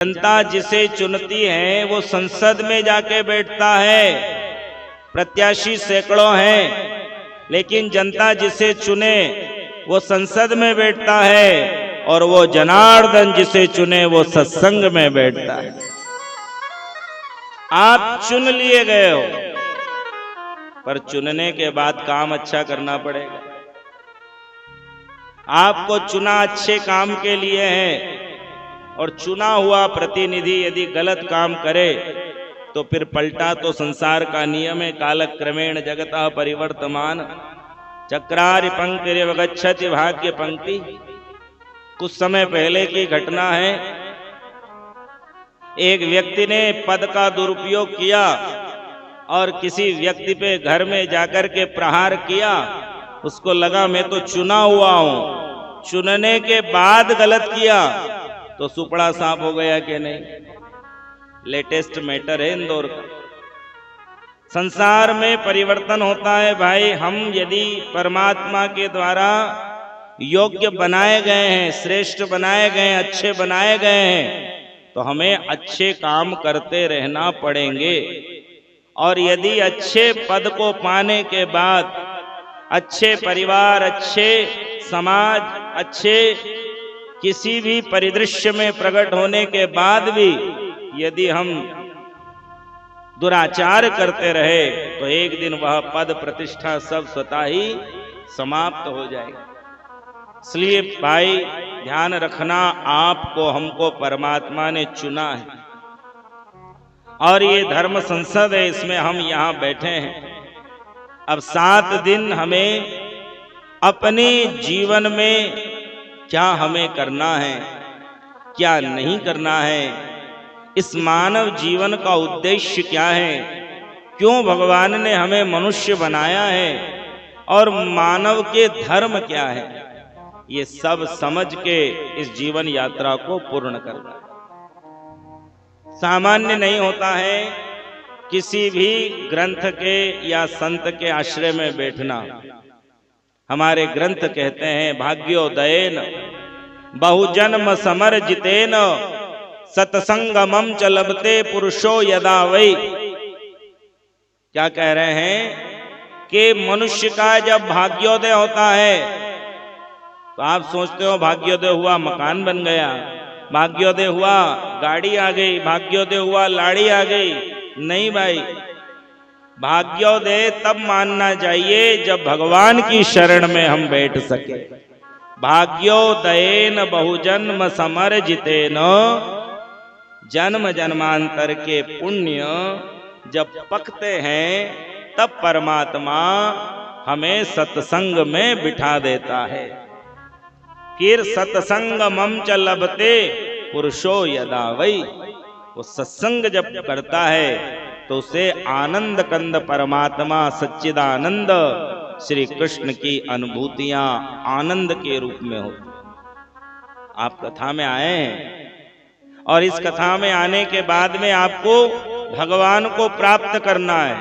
जनता जिसे चुनती है वो संसद में जाके बैठता है। प्रत्याशी सैकड़ों हैं, लेकिन जनता जिसे चुने वो संसद में बैठता है, और वो जनार्दन जिसे चुने वो सत्संग में बैठता है। आप चुन लिए गए हो, पर चुनने के बाद काम अच्छा करना पड़ेगा। आपको चुना अच्छे काम के लिए है, और चुना हुआ प्रतिनिधि यदि गलत काम करे तो फिर पलटा तो संसार का नियम है। कालक्रमेण जगतः परिवर्तमान चक्रारि पंक्तिरेव गच्छति भाग्य पंक्ति। कुछ समय पहले की घटना है, एक व्यक्ति ने पद का दुरुपयोग किया और किसी व्यक्ति पे घर में जाकर के प्रहार किया। उसको लगा मैं तो चुना हुआ हूं, चुनने के बाद गलत किया तो सुपड़ा सांप हो गया कि नहीं। लेटेस्ट मैटर है इंदौर का। संसार में परिवर्तन होता है भाई। हम यदि परमात्मा के द्वारा योग्य बनाए गए हैं, श्रेष्ठ बनाए गए हैं, अच्छे बनाए गए हैं, तो हमें अच्छे काम करते रहना पड़ेंगे। और यदि अच्छे पद को पाने के बाद, अच्छे परिवार, अच्छे समाज, अच्छे किसी भी परिदृश्य में प्रकट होने के बाद भी यदि हम दुराचार करते रहे तो एक दिन वह पद प्रतिष्ठा सब स्वतः ही समाप्त हो जाएगी। इसलिए भाई ध्यान रखना, आपको हमको परमात्मा ने चुना है, और ये धर्म संसद है, इसमें हम यहां बैठे हैं। अब 7 दिन हमें अपने जीवन में क्या हमें करना है, क्या नहीं करना है, इस मानव जीवन का उद्देश्य क्या है, क्यों भगवान ने हमें मनुष्य बनाया है, और मानव के धर्म क्या है, ये सब समझ के इस जीवन यात्रा को पूर्ण करना सामान्य नहीं होता है। किसी भी ग्रंथ के या संत के आश्रय में बैठना। हमारे ग्रंथ कहते हैं भाग्योदयेन बहुजन्म समर्जितेन सत्संगमं च लभते पुरुषो यदा वै। क्या कह रहे हैं कि मनुष्य का जब भाग्योदय होता है तो आप सोचते हो भाग्योदय हुआ मकान बन गया, भाग्योदय हुआ गाड़ी आ गई, भाग्योदय हुआ लाड़ी आ गई। नहीं भाई, भाग्योदय तब मानना चाहिए जब भगवान की शरण में हम बैठ सके। भाग्योदयेन बहुजन्म समर्जितेन, जन्म जन्मांतर के पुण्य जब पकते हैं तब परमात्मा हमें सत्संग में बिठा देता है। फिर सत्संगमं च लभते पुरुषो यदा वै। वो सत्संग जब करता है तो उसे आनंद कंद परमात्मा सच्चिदानंद श्री कृष्ण की अनुभूतियां आनंद के रूप में होती। आप कथा में आए हैं, और इस कथा में आने के बाद में आपको भगवान को प्राप्त करना है।